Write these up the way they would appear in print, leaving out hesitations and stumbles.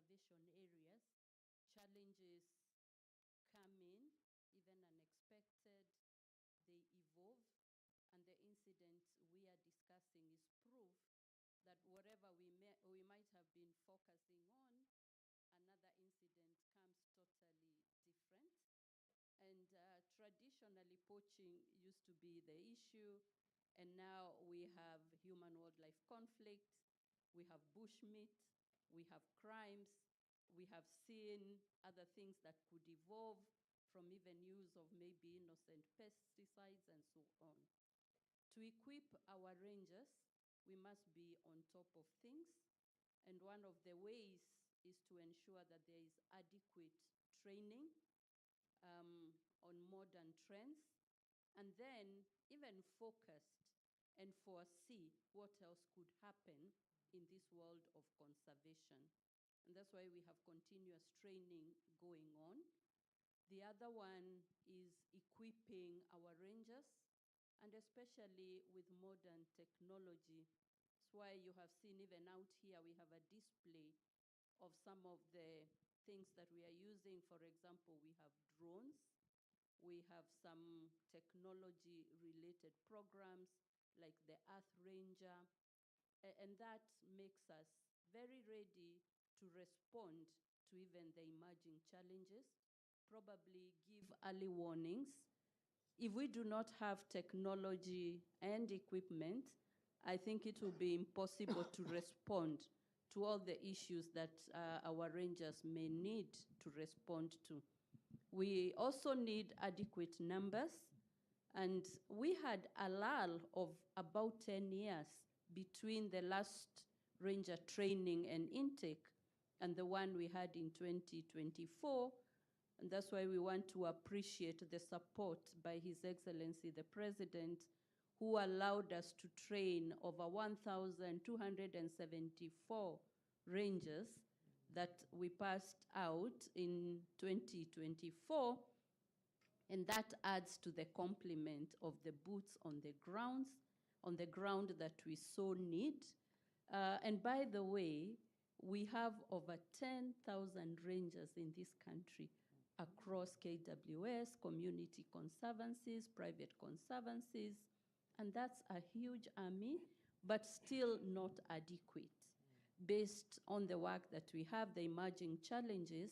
conservation areas, challenges come in, even unexpected, they evolve, and the incident we are discussing is proof that whatever we might have been focusing on, another incident comes totally different. And traditionally, poaching used to be the issue, and now we have human-wildlife conflict, we have bushmeat, we have crimes, we have seen other things that could evolve from even use of maybe innocent pesticides and so on. To equip our rangers, we must be on top of things, and one of the ways is to ensure that there is adequate training on modern trends, and then even focused and foresee what else could happen in this world of conservation. And that's why we have continuous training going on. The other one is equipping our rangers, and especially with modern technology. That's why you have seen even out here, we have a display of some of the things that we are using. For example, we have drones. We have some technology-related programs like the Earth Ranger, and that makes us very ready to respond to even the emerging challenges, probably give early warnings. If we do not have technology and equipment, I think it will be impossible to respond to all the issues that our rangers may need to respond to. We also need adequate numbers, and we had a lull of about 10 years between the last ranger training and intake and the one we had in 2024. And that's why we want to appreciate the support by His Excellency the President, who allowed us to train over 1,274 rangers that we passed out in 2024. And that adds to the complement of the boots on the ground that we so need. And by the way, we have over 10,000 rangers in this country across KWS, community conservancies, private conservancies, and that's a huge army, but still not adequate. Based on the work that we have, the emerging challenges,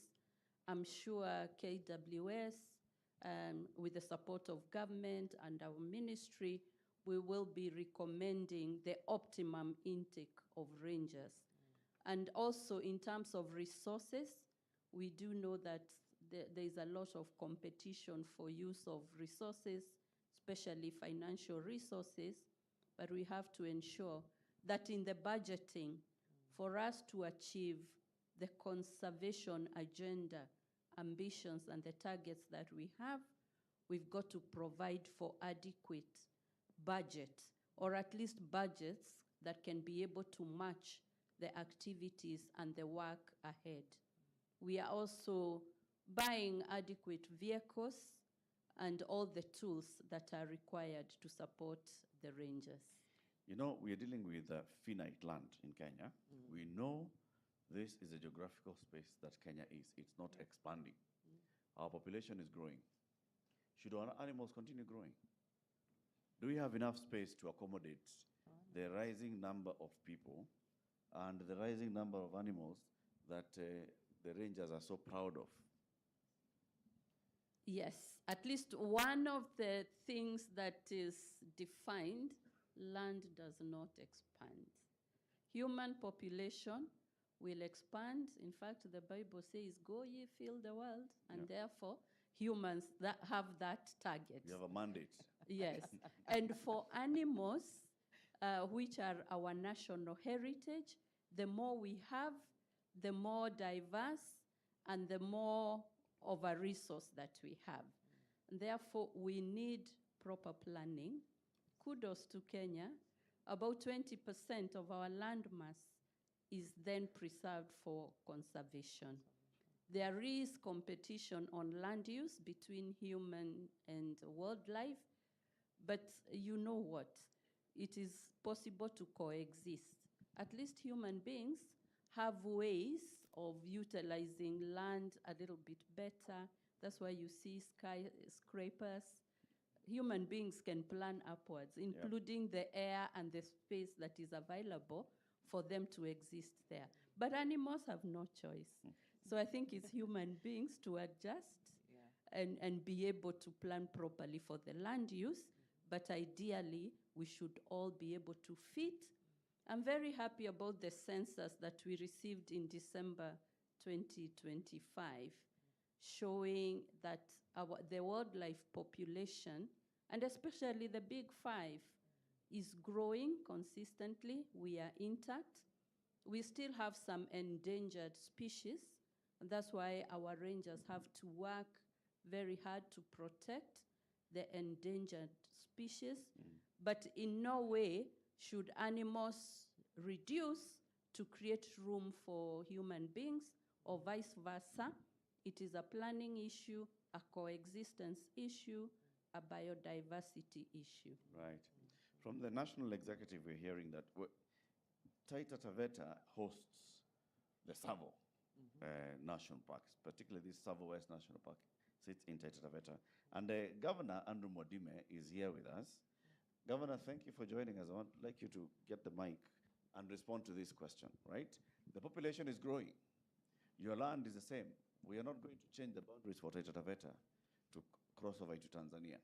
I'm sure KWS, with the support of government and our ministry, we will be recommending the optimum intake of rangers. And also in terms of resources, we do know that there is a lot of competition for use of resources, especially financial resources, but we have to ensure that in the budgeting, for us to achieve the conservation agenda, ambitions, and the targets that we have, we've got to provide for adequate budget, or at least budgets that can be able to match the activities and the work ahead. We are also buying adequate vehicles and all the tools that are required to support the rangers. You know, we are dealing with finite land in Kenya. We know this is a geographical space that Kenya is. It's not expanding. Our population is growing. Should our animals continue growing? Do we have enough space to accommodate the rising number of people and the rising number of animals that the rangers are so proud of? Yes, at least one of the things that is defined, land does not expand. Human population will expand. In fact, the Bible says, go ye fill the world, and therefore humans that have that target. You have a mandate. Yes, and for animals, which are our national heritage, the more we have, the more diverse and the more of a resource that we have. And therefore, we need proper planning. Kudos to Kenya. About 20% of our land mass is then preserved for conservation. There is competition on land use between human and wildlife, but you know what? It is possible to coexist. At least human beings have ways of utilizing land a little bit better. That's why you see skyscrapers. Human beings can plan upwards, including the air and the space that is available for them to exist there. But animals have no choice. So I think it's human beings to adjust and be able to plan properly for the land use. But ideally, we should all be able to fit. I'm very happy about the census that we received in December 2025, showing that the wildlife population, and especially the big five, is growing consistently. We are intact. We still have some endangered species, and that's why our rangers have to work very hard to protect the endangered species. But in no way should animals reduce to create room for human beings, or vice versa. It is a planning issue, a coexistence issue, a biodiversity issue. Right. From the national executive, we're hearing that Taita Taveta hosts the Tsavo National Parks, particularly this Tsavo West National Park sits in Taita Taveta. And Governor Andrew Modime is here with us. Governor, thank you for joining us. I would like you to get the mic and respond to this question, right? The population is growing. Your land is the same. We are not going to change the boundaries for Taita Taveta to cross over to Tanzania.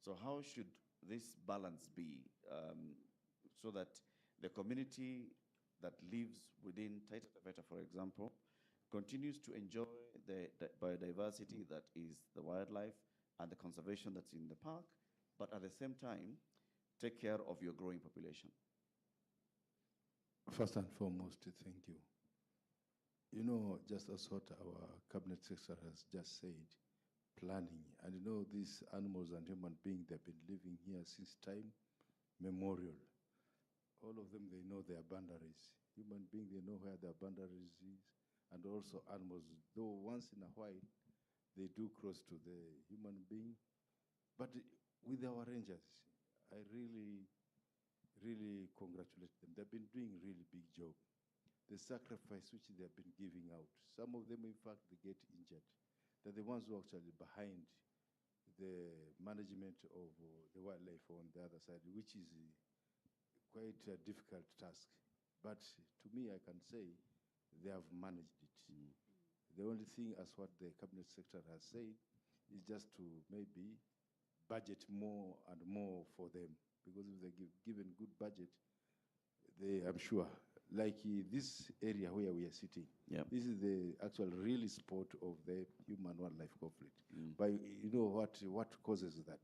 So how should this balance be so that the community that lives within Taita Taveta, for example, continues to enjoy the biodiversity that is the wildlife and the conservation that's in the park, but at the same time, take care of your growing population? First and foremost, thank you. You know, just as what our cabinet secretary has just said, planning. And you know, these animals and human beings, they've been living here since time memorial. All of them, they know their boundaries. Human beings, they know where their boundaries is. And also animals, though once in a while, they do cross to the human being. But with our rangers, I really congratulate them. They've been doing a really big job. The sacrifice which they have been giving out. Some of them, in fact, they get injured. They're the ones who are actually behind the management of the wildlife on the other side, which is quite a difficult task. But to me, I can say they have managed it. The only thing, as what the cabinet secretary has said, is just to maybe budget more and more for them. Because if they're given good budget, I'm sure, like this area where we are sitting, this is the actual really spot of the human-wildlife conflict. But you know what causes that?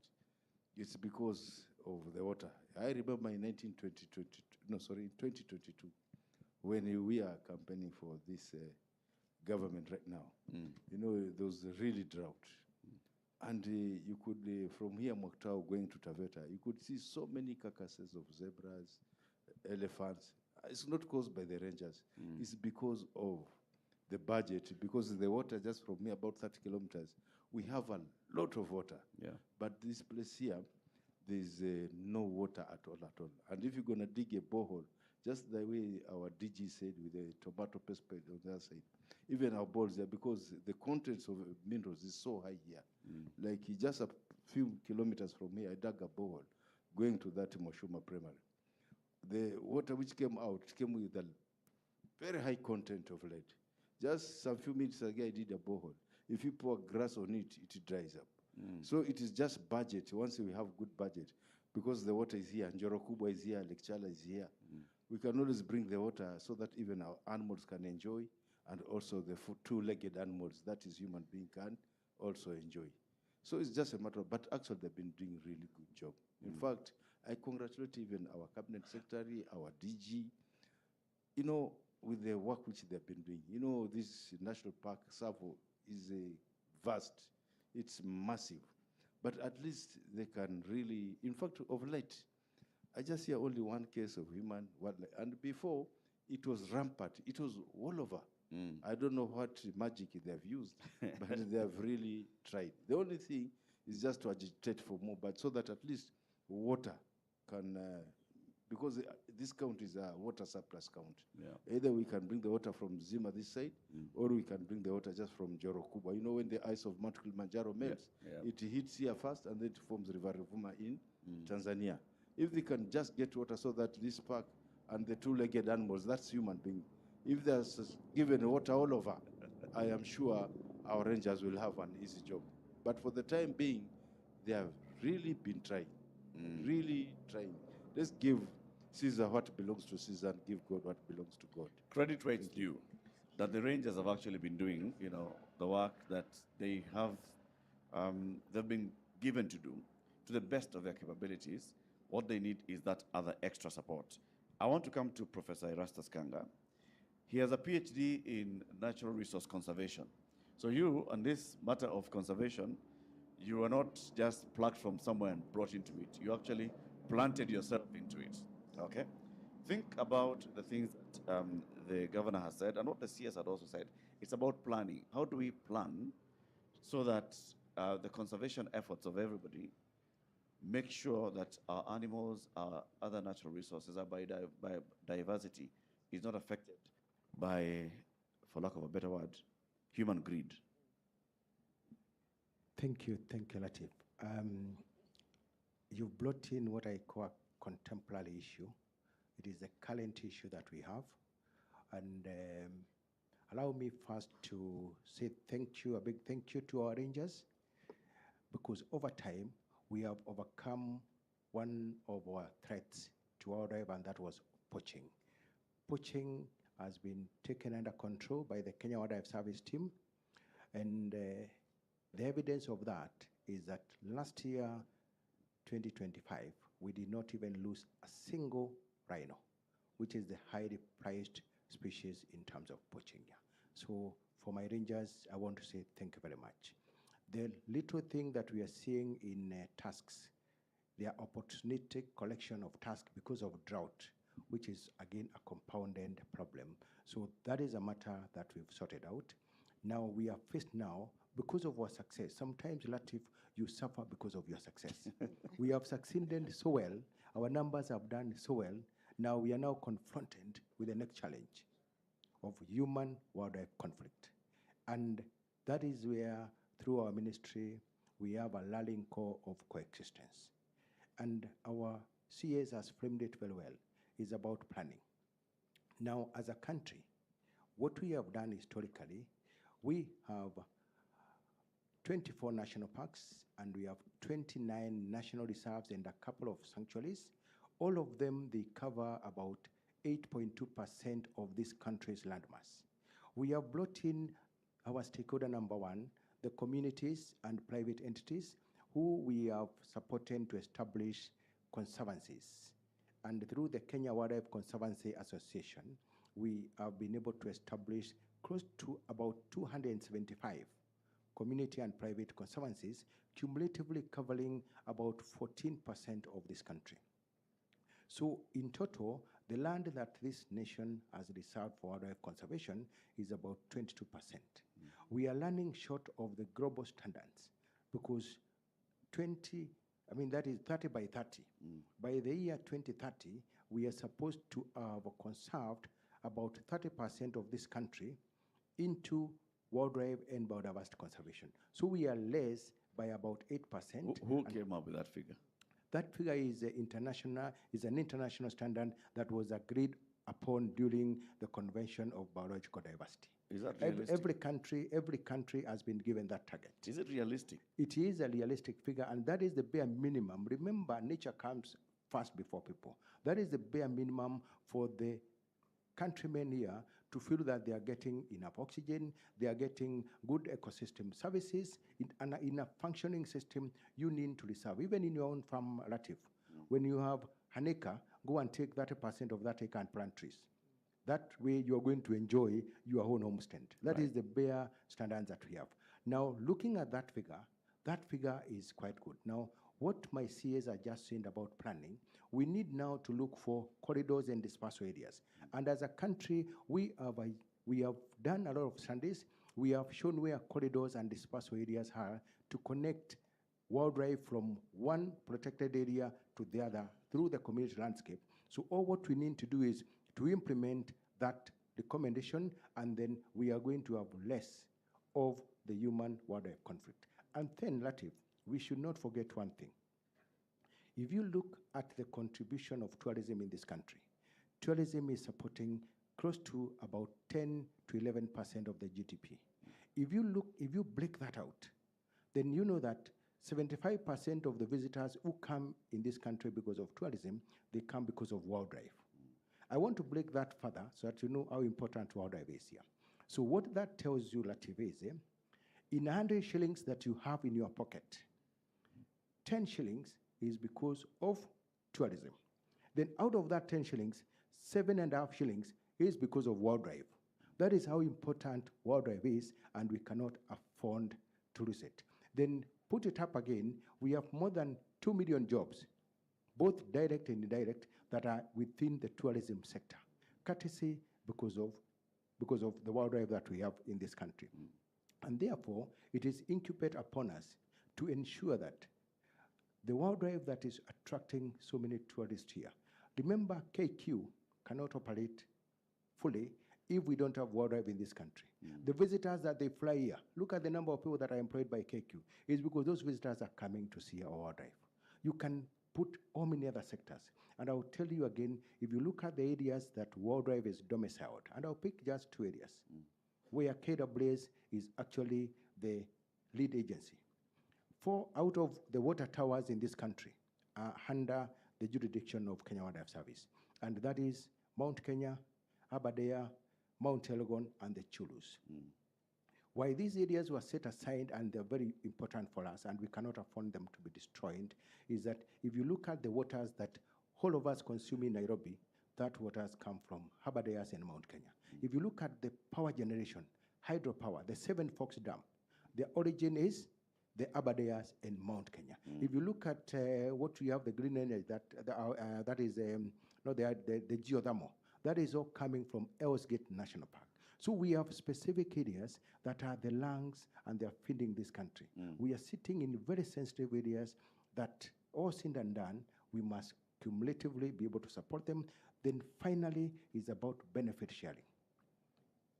It's because of the water. I remember in 2022, when we are campaigning for this government right now, you know, there was a really drought. And you could, from here, Moktau, going to Taveta, you could see so many carcasses of zebras, elephants. It's not caused by the rangers. It's because of the budget, because the water just from here, about 30 kilometers, we have a lot of water. But this place here, there's no water at all. And if you're going to dig a borehole, just the way our DG said with the tomato paste on the other side, even our balls there, because the contents of minerals is so high here. Like just a few kilometers from here, I dug a borehole going to that Moshuma Primary. The water which came out came with a very high content of lead. Just some few minutes ago, I did a borehole. If you pour grass on it, it dries up. So it is just budget. Once we have good budget, because the water is here, Njorokubwa is here, Lake Chala is here, we can always bring the water so that even our animals can enjoy, and also the two-legged animals, that is human being, can also enjoy. So it's just a matter of, but actually they've been doing a really good job. In fact, I congratulate even our cabinet secretary, our DG, you know, with the work which they've been doing. You know, this national park, Tsavo, is vast. It's massive. But at least they can really, in fact, of late, I just hear only one case of human wildlife. And before, it was rampant. It was all over. I don't know what magic they have used, but they have really tried. The only thing is just to agitate for more, but so that at least water can because this count is a water surplus count. Yeah. Either we can bring the water from Zima this side, or we can bring the water just from Joro Kubwa. You know, when the ice of Mount Kilimanjaro melts, it hits here first, and then it forms River Ruvuma in Tanzania. If they can just get water so that this park and the two-legged animals, that's human being, if there's given water all over, I am sure our rangers will have an easy job. But for the time being, they have really been trying, really trying. Let's give Caesar what belongs to Caesar and give God what belongs to God. Credit where it's due, that the Rangers have actually been doing, you know, the work that they have, they've been given to do to the best of their capabilities. What they need is that other extra support. I want to come to Professor Erastus Kanga. He has a PhD in natural resource conservation. So you, on this matter of conservation, you are not just plucked from somewhere and brought into it. You actually planted yourself into it, okay? Think about the things that the governor has said and what the CS had also said. It's about planning. How do we plan so that the conservation efforts of everybody make sure that our animals, our other natural resources, our biodiversity is not affected by, for lack of a better word, human greed? Thank you, Latif. You've brought in what I call a contemporary issue. It is a current issue that we have. And allow me first to say thank you, a big thank you to our rangers, because over time, we have overcome one of our threats to our life, and that was poaching. Poaching has been taken under control by the Kenya Wildlife Service team, and the evidence of that is that last year, 2025, we did not even lose a single rhino, which is the highly prized species in terms of poaching. So for my rangers, I want to say thank you very much. The little thing that we are seeing in tasks, they are opportunistic collection of tasks because of drought, which is again a compounded problem. So that is a matter that we've sorted out. Now we are faced now because of our success. Sometimes, Latif, you suffer because of your success. We have succeeded so well, our numbers have done so well. Now we are now confronted with the next challenge of human-wildlife conflict. And that is where, through our ministry, we have a rallying call of coexistence. And our CAs has framed it very well. It's about planning. Now, as a country, what we have done historically, we have 24 national parks, and we have 29 national reserves and a couple of sanctuaries. All of them, they cover about 8.2% of this country's landmass. We have brought in our stakeholder number one, the communities and private entities who we have supported to establish conservancies. And through the Kenya Wildlife Conservancy Association, we have been able to establish close to about 275 community and private conservancies, cumulatively covering about 14% of this country. So in total, the land that this nation has reserved for wildlife conservation is about 22%. We are running short of the global standards because that is 30 by 30. By the year 2030, we are supposed to have conserved about 30% of this country into wildlife and biodiversity conservation. So we are less by about 8%. Who came up with that figure? That figure is an international standard that was agreed upon during the Convention of Biological Diversity. Is that realistic? Every country has been given that target. Is it realistic? It is a realistic figure, and that is the bare minimum. Remember, nature comes first before people. That is the bare minimum for the countrymen here to feel that they are getting enough oxygen, they are getting good ecosystem services. In a functioning system, you need to reserve. Even in your own farm, Latif, when you have an acre, go and take 30% of that acre and plant trees. That way you are going to enjoy your own homestead. That is the bare standards that we have. Now, looking at that figure is quite good. Now, what my CAs are just saying about planning, we need now to look for corridors and dispersal areas. And as a country, we have done a lot of studies. We have shown where corridors and dispersal areas are to connect wildlife from one protected area to the other through the community landscape, So all what we need to do is to implement that recommendation, and then we are going to have less of the human-wildlife conflict. And then, Latif, we should not forget one thing. If you look at the contribution of tourism in this country, tourism is supporting close to about 10 to 11% of the GDP. If you break that out, then you know that 75% of the visitors who come in this country because of tourism, they come because of wildlife. I want to break that further so that you know how important wildlife is here. So what that tells you, Latif, is in 100 shillings that you have in your pocket, 10 shillings is because of tourism. Then out of that 10 shillings, 7.5 shillings is because of wildlife. That is how important wildlife is, and we cannot afford to lose it. Then put it up again, we have more than 2 million jobs, both direct and indirect, that are within the tourism sector, courtesy because of the wildlife that we have in this country. And therefore, it is incumbent upon us to ensure that the wildlife that is attracting so many tourists here. Remember, KQ cannot operate fully if we don't have wildlife in this country. The visitors that they fly here, look at the number of people that are employed by KQ. It's because those visitors are coming to see our wildlife. You can put all many other sectors. And I'll tell you again, if you look at the areas that wildlife is domiciled, and I'll pick just 2 areas, where KWS is actually the lead agency. 4 out of the water towers in this country are under the jurisdiction of Kenya Wildlife Service. And that is Mount Kenya, Aberdare, Mount Elgon, and the Chulus. Why these areas were set aside and they're very important for us and we cannot afford them to be destroyed is that if you look at the waters that all of us consume in Nairobi, that waters come from Aberdares and Mount Kenya. If you look at the power generation, hydropower, the Seven Forks Dam, the origin is the Aberdares and Mount Kenya. If you look at what we have, the green energy, that is the geothermal, that is all coming from Ellsgate National Park. So we have specific areas that are the lungs and they're feeding this country. We are sitting in very sensitive areas that, all said and done, we must cumulatively be able to support them. Then finally is about benefit sharing.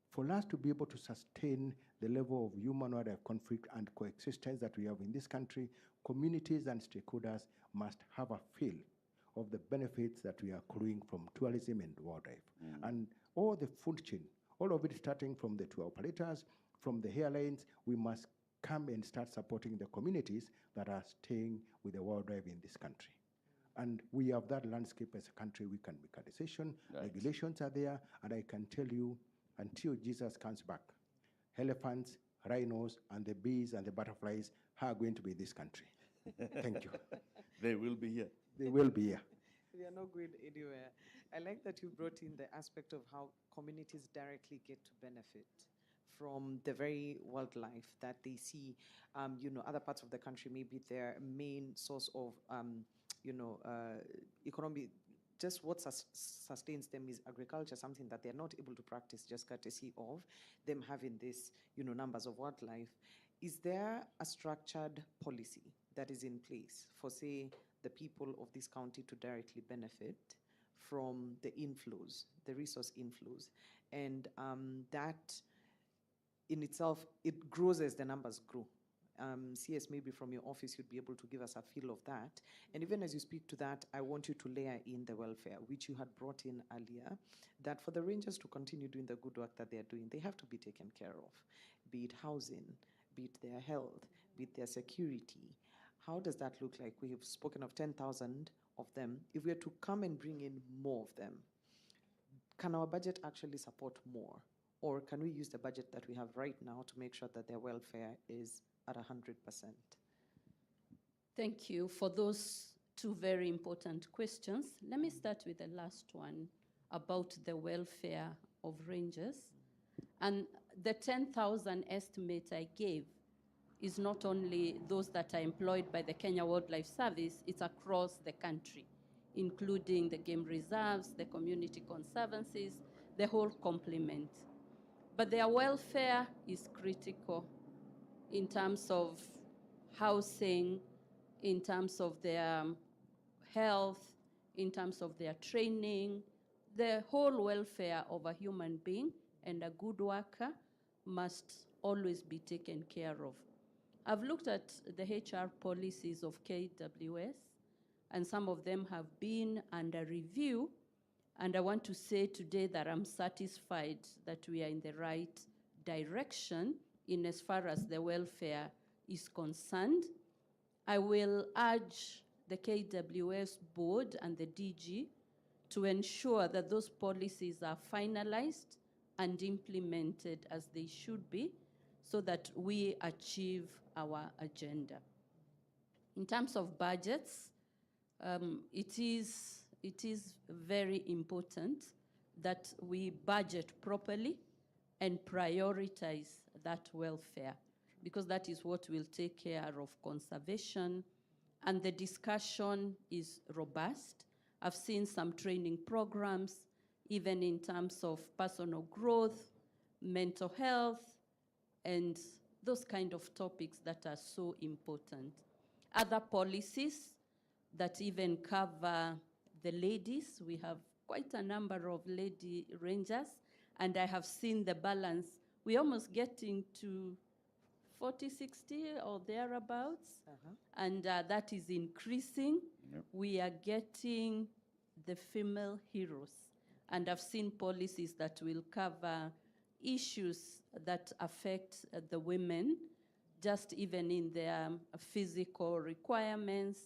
For us to be able to sustain the level of human-wildlife conflict and coexistence that we have in this country, communities and stakeholders must have a feel of the benefits that we are accruing from tourism and wildlife. And all the food chain, all of it starting from the tour operators, from the airlines, we must come and start supporting the communities that are staying with the wildlife in this country. And we have that landscape as a country. We can make a decision. Right. Regulations are there, and I can tell you, until Jesus comes back, elephants, rhinos, and the bees and the butterflies are going to be in this country. Thank you. They will be here. They will be here. We are not going anywhere. I like that you brought in the aspect of how communities directly get to benefit from the very wildlife that they see. Other parts of the country, maybe their main source of, economy, just what sustains them is agriculture, something that they're not able to practice just courtesy of them having this, numbers of wildlife. Is there a structured policy that is in place for, say, the people of this county to directly benefit from the inflows, the resource inflows? And that in itself, it grows as the numbers grow. CS, maybe from your office, you'd be able to give us a feel of that. And even as you speak to that, I want you to layer in the welfare, which you had brought in earlier, that for the rangers to continue doing the good work that they're doing, they have to be taken care of, be it housing, be it their health, be it their security. How does that look like? We have spoken of 10,000 of them. If we are to come and bring in more of them, can our budget actually support more? Or can we use the budget that we have right now to make sure that their welfare is at 100%? Thank you for those 2 very important questions. Let me start with the last one about the welfare of rangers. And the 10,000 estimate I gave is not only those that are employed by the Kenya Wildlife Service, it's across the country, including the game reserves, the community conservancies, the whole complement. But their welfare is critical in terms of housing, in terms of their health, in terms of their training. The whole welfare of a human being and a good worker must always be taken care of. I've looked at the HR policies of KWS, and some of them have been under review. And I want to say today that I'm satisfied that we are in the right direction in as far as the welfare is concerned. I will urge the KWS board and the DG to ensure that those policies are finalized and implemented as they should be so that we achieve our agenda. In terms of budgets, it is very important that we budget properly and prioritize that welfare, because that is what will take care of conservation, and the discussion is robust. I've seen some training programs, even in terms of personal growth, mental health, and those kind of topics that are so important. Other policies that even cover the ladies, we have quite a number of lady rangers, and I have seen the balance. We're almost getting to 40, 60 or thereabouts, and that is increasing. Yep. We are getting the female heroes, and I've seen policies that will cover issues that affect the women, just even in their physical requirements,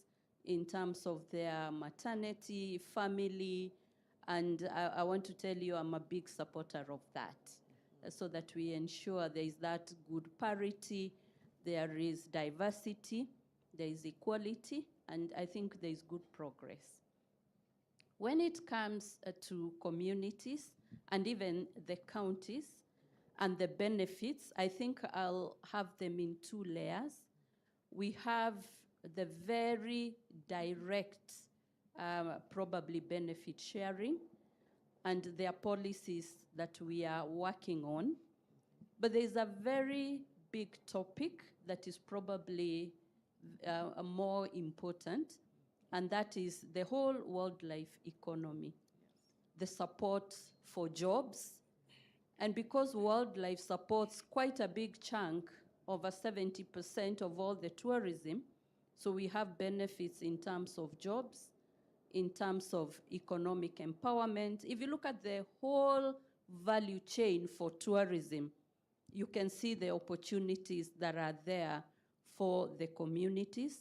in terms of their maternity, family, and I want to tell you I'm a big supporter of that, so that we ensure there is that good parity, there is diversity, there is equality, and I think there is good progress. When it comes to communities and even the counties and the benefits, I think I'll have them in two layers. We have the very direct, probably benefit sharing, and there are policies that we are working on. But there's a very big topic that is probably more important, and that is the whole wildlife economy, the support for jobs. And because wildlife supports quite a big chunk, over 70% of all the tourism, so we have benefits in terms of jobs, in terms of economic empowerment. If you look at the whole value chain for tourism, you can see the opportunities that are there for the communities.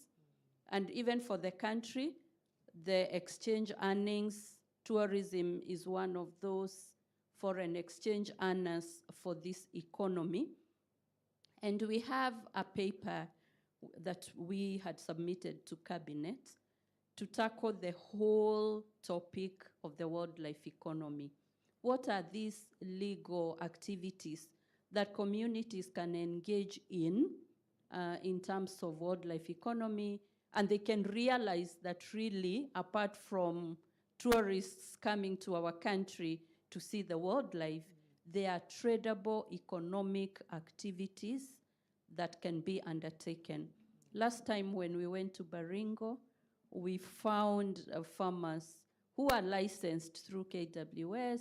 And even for the country, the exchange earnings, tourism is one of those foreign exchange earners for this economy. And we have a paper that we had submitted to Cabinet to tackle the whole topic of the wildlife economy. What are these legal activities that communities can engage in terms of wildlife economy, and they can realize that really, apart from tourists coming to our country to see the wildlife, there are tradable economic activities that can be undertaken. Last time when we went to Baringo, we found farmers who are licensed through KWS.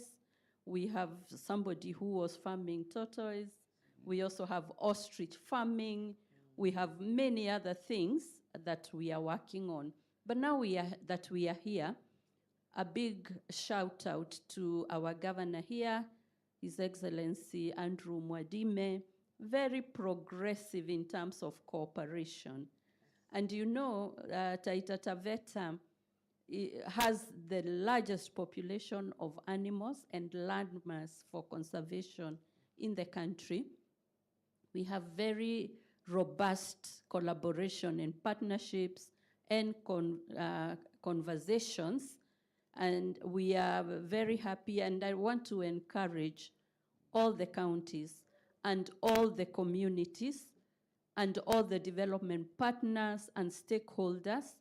We have somebody who was farming tortoise. We also have ostrich farming. We have many other things that we are working on. But now that we are here, a big shout out to our governor here, His Excellency Andrew Mwadime, very progressive in terms of cooperation. And you know, Taita Taveta has the largest population of animals and landmass for conservation in the country. We have very robust collaboration and partnerships and conversations, and we are very happy, and I want to encourage all the counties and all the communities and all the development partners and stakeholders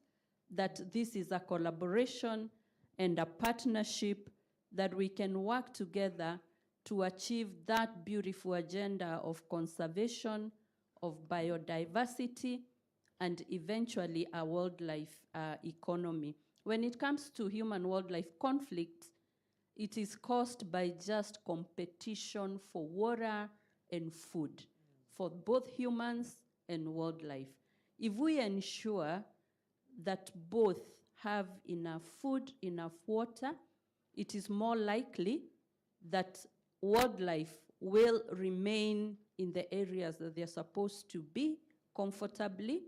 that this is a collaboration and a partnership that we can work together to achieve that beautiful agenda of conservation, of biodiversity, and eventually a wildlife economy. When it comes to human-wildlife conflict, it is caused by just competition for water and food for both humans and wildlife. If we ensure that both have enough food, enough water, it is more likely that wildlife will remain in the areas that they're supposed to be comfortably,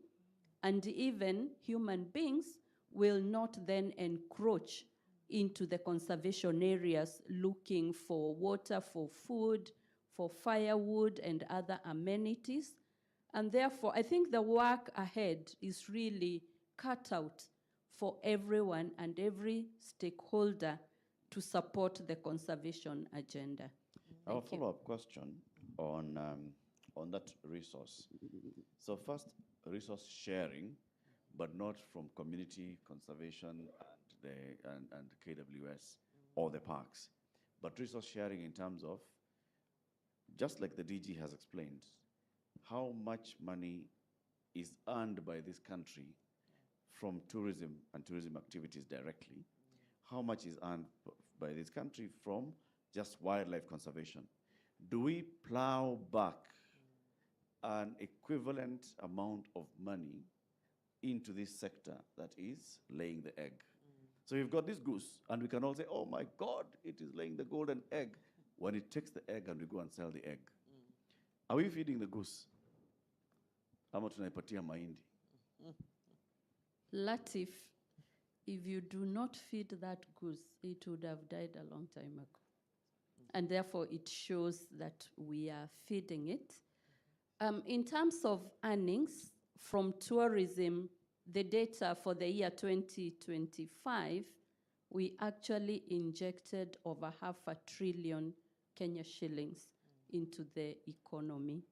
and even human beings will not then encroach into the conservation areas looking for water, for food, for firewood and other amenities. And therefore, I think the work ahead is really cut out for everyone and every stakeholder to support the conservation agenda. I have a Thank you. follow-up question on that resource. So first, resource sharing, but not from community conservation and KWS or the parks, but resource sharing in terms of, just like the DG has explained, how much money is earned by this country from tourism and tourism activities directly, how much is earned by this country from just wildlife conservation. Do we plow back an equivalent amount of money into this sector that is laying the egg? So you've got this goose, and we can all say, oh my God, it is laying the golden egg, when it takes the egg and we go and sell the egg. Are we feeding the goose? Ama tunaipatia mahindi? Latif, if you do not feed that goose, it would have died a long time ago. And therefore, it shows that we are feeding it. In terms of earnings from tourism, the data for the year 2025, we actually injected over $500 billion Kenya shillings into the economy.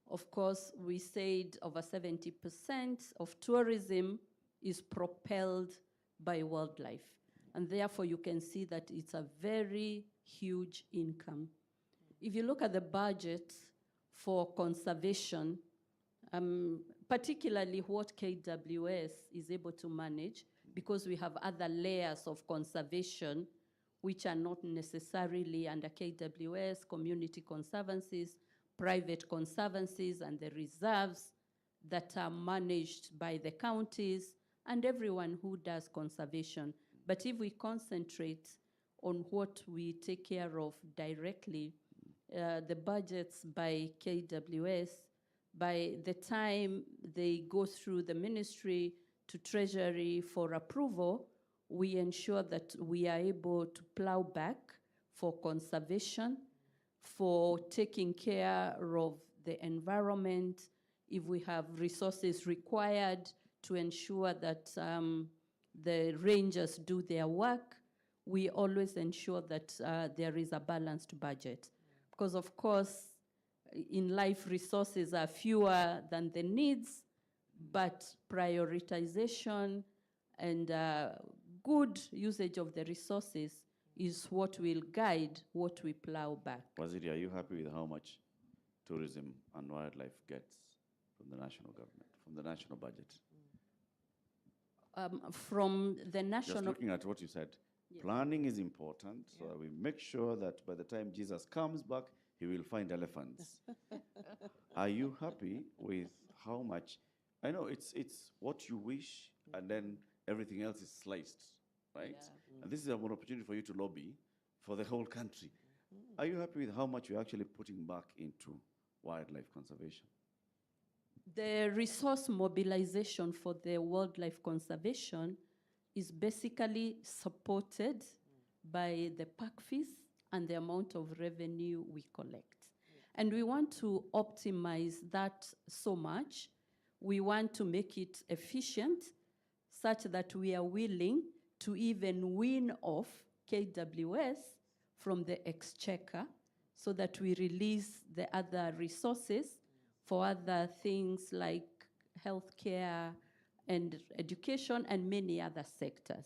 Of course, we said over 70% of tourism is propelled by wildlife. And therefore, you can see that it's a very huge income. If you look at the budget for conservation, particularly what KWS is able to manage, because we have other layers of conservation which are not necessarily under KWS, community conservancies, private conservancies, and the reserves that are managed by the counties and everyone who does conservation. But if we concentrate on what we take care of directly, the budgets by KWS, by the time they go through the ministry to Treasury for approval, we ensure that we are able to plow back for conservation, for taking care of the environment, if we have resources required to ensure that the rangers do their work, we always ensure that there is a balanced budget. Because of course, in life, resources are fewer than the needs, but prioritization and good usage of the resources is what will guide what we plow back. Waziri, are you happy with how much tourism and wildlife gets from the national government, from the national budget? From the national... Just looking at what you said, yes. Planning is important, so we make sure that by the time Jesus comes back, he will find elephants. Are you happy with how much? I know it's what you wish, and then everything else is sliced, right? Yeah. And this is an opportunity for you to lobby for the whole country. Are you happy with how much you're actually putting back into wildlife conservation? The resource mobilization for the wildlife conservation is basically supported by the park fees and the amount of revenue we collect. And we want to optimize that so much. We want to make it efficient such that we are willing to even wean off KWS from the exchequer so that we release the other resources for other things like healthcare and education and many other sectors.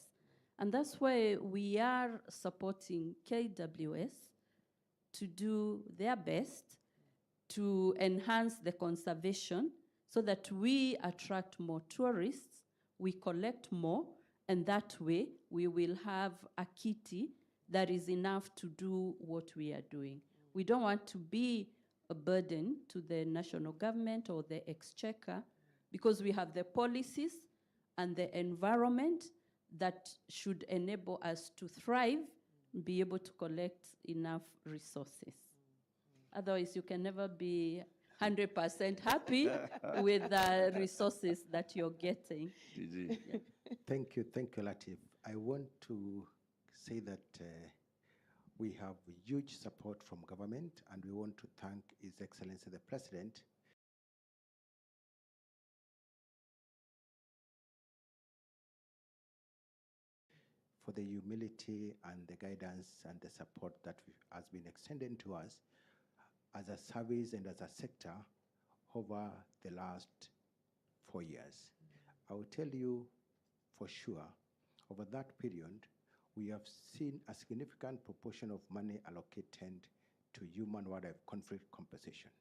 And that's why we are supporting KWS to do their best to enhance the conservation so that we attract more tourists, we collect more, And that way, we will have a kitty that is enough to do what we are doing. We don't want to be a burden to the national government or the exchequer, because we have the policies and the environment that should enable us to thrive, be able to collect enough resources. Otherwise, you can never be 100% happy with the resources that you're getting. DG. Thank you, Latif. I want to say that we have huge support from government, and we want to thank His Excellency the President for the humility and the guidance and the support that has been extended to us as a service and as a sector over the last 4 years. I will tell you for sure, over that period, we have seen a significant proportion of money allocated to human-wildlife conflict compensation.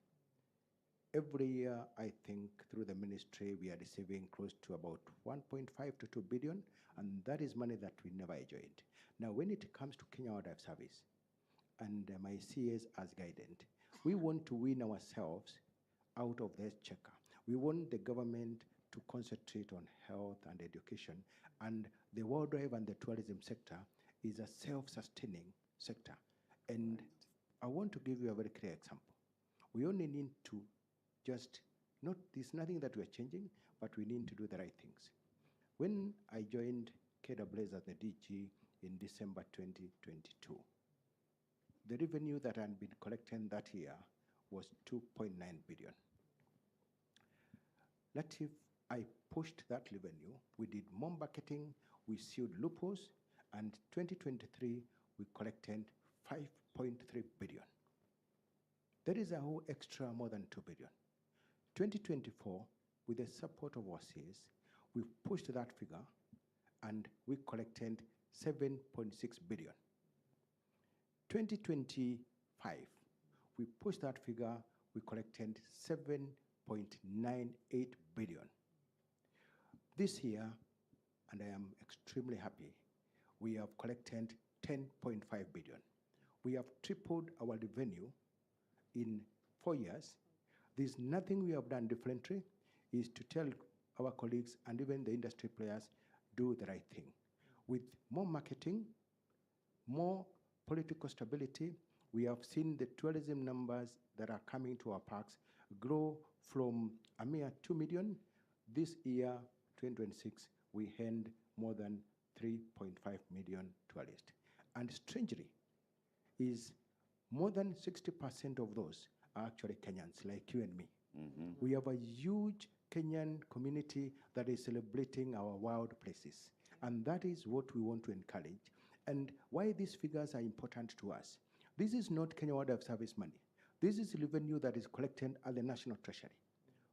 Every year, I think through the ministry, we are receiving close to about 1.5 to 2 billion, and that is money that we never enjoyed. Now, when it comes to Kenya Wildlife Service, and my CAs as guided, we want to win ourselves out of the exchequer. We want the government to concentrate on health and education, and the wildlife and the tourism sector is a self-sustaining sector. And I want to give you a very clear example. We only need to just, there's nothing that we're changing, but we need to do the right things. When I joined KWS as the DG in December 2022, the revenue that had been collected that year was 2.9 billion. Latif, I pushed that revenue. We did more marketing, we sealed loopholes, and 2023, we collected 5.3 billion. That is a whole extra more than 2 billion. 2024, with the support of our CAs, we pushed that figure and we collected 7.6 billion. 2025, we pushed that figure, we collected 7.98 billion. This year, and I am extremely happy, we have collected 10.5 billion. We have tripled our revenue in 4 years. There's nothing we have done differently, is to tell our colleagues and even the industry players, do the right thing. With more marketing, more political stability, we have seen the tourism numbers that are coming to our parks grow from a mere 2 million. This year, 2026, we had more than 3.5 million tourists. And strangely, is more than 60% of those are actually Kenyans, like you and me. Mm-hmm. We have a huge Kenyan community that is celebrating our wild places. And that is what we want to encourage. And why these figures are important to us. This is not Kenya Wildlife Service money. This is revenue that is collected at the National Treasury.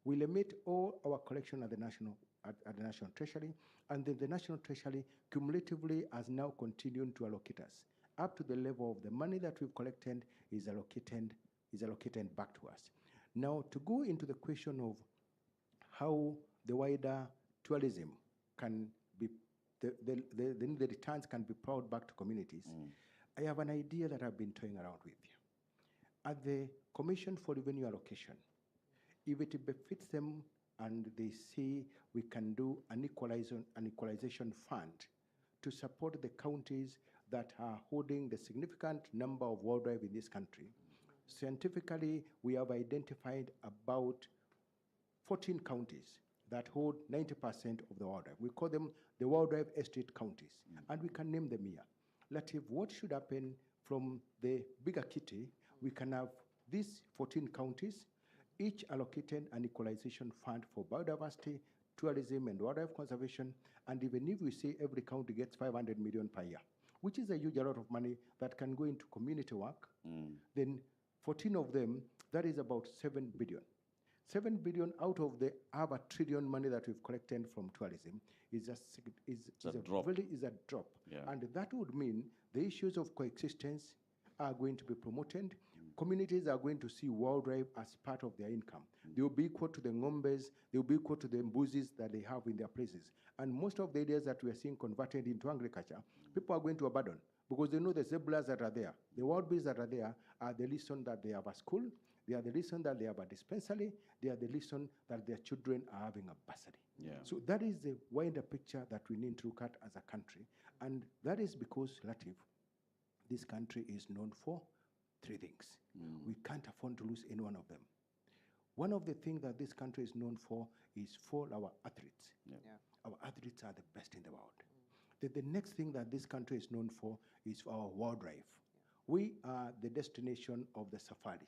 We limit all our collection at the National Treasury, and then the National Treasury cumulatively has now continued to allocate us up to the level of the money that we've collected is allocated back to us. Now, to go into the question of how the wider tourism can be, the returns can be plowed back to communities, I have an idea that I've been toying around with. At the Commission for Revenue Allocation, if it befits them and they say we can do an equalization fund to support the counties that are holding the significant number of wildlife in this country. Scientifically, we have identified about 14 counties that hold 90% of the wildlife. We call them the wildlife estate counties, and we can name them here. Latif, what should happen from the bigger kitty? We can have these 14 counties, each allocated an equalization fund for biodiversity, tourism, and wildlife conservation. And even if we say every county gets 500 million per year, which is a huge amount of money that can go into community work, then 14 of them, that is about 7 billion. 7 billion out of the over $1 trillion money that we've collected from tourism is a drop. Yeah. And that would mean the issues of coexistence are going to be promoted. communities are going to see wildlife as part of their income. They will be equal to the ngombes, they will be equal to the mbuzis that they have in their places. And most of the areas that we are seeing converted into agriculture, people are going to abandon because they know the zebras that are there, the wild beasts that are there are the reason that they have a school, they are the reason that they have a dispensary, they are the reason that their children are having a bursary. Yeah. So that is the wider picture that we need to look at as a country. And that is because, Latif, this country is known for three things. We can't afford to lose any one of them. One of the things that this country is known for is for our athletes. Yeah. Yeah. Our athletes are the best in the world. The next thing that this country is known for is for our wildlife. We are the destination of the safari.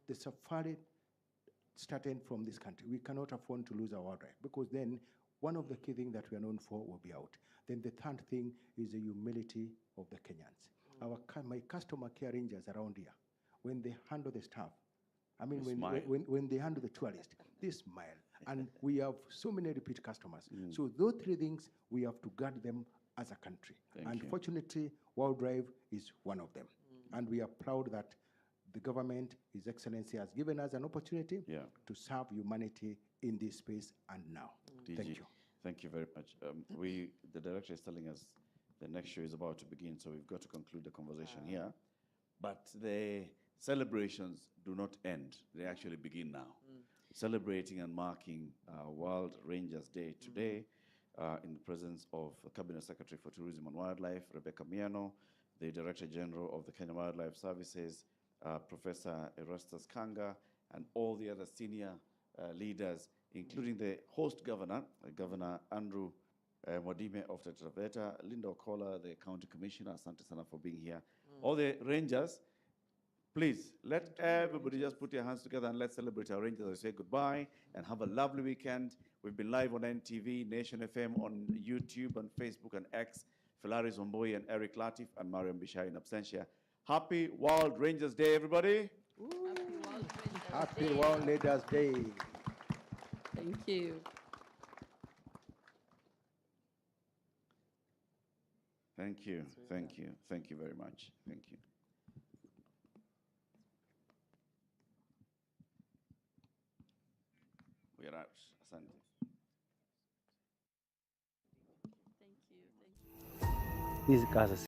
The safari started from this country. We cannot afford to lose our wildlife because then one of the key things that we are known for will be out. Then the third thing is the humility of the Kenyans. My customer care rangers around here, when they handle the staff, I mean, when they handle the tourist, they smile. And we have so many repeat customers. So those three things, we have to guard them as a country. Thank you. Fortunately, wildlife is one of them. And we are proud that the government, His Excellency, has given us an opportunity to serve humanity in this space and now. DG, Thank you. Thank you very much. The director is telling us the next show is about to begin, so we've got to conclude the conversation here. But the celebrations do not end. They actually begin now. Celebrating and marking World Rangers Day today in the presence of Cabinet Secretary for Tourism and Wildlife, Rebecca Miano, the Director General of the Kenya Wildlife Services, Professor Erastus Kanga, and all the other senior leaders, including the host governor, Governor Andrew Mwadime of Taita Taveta, Linda Okola, the County Commissioner, asante sana for being here. All the rangers, please, let everybody just put your hands together and let's celebrate our rangers as we say goodbye and have a lovely weekend. We've been live on NTV, Nation FM, on YouTube, and Facebook and X. Philaris Omboy and Eric Latif and Mariam Bishai in absentia. Happy World Rangers Day, everybody. Happy World Rangers Day. Thank you. Thank you, thank you, thank you very much. Thank you. We are out. Asante. Thank you. Hizi kazi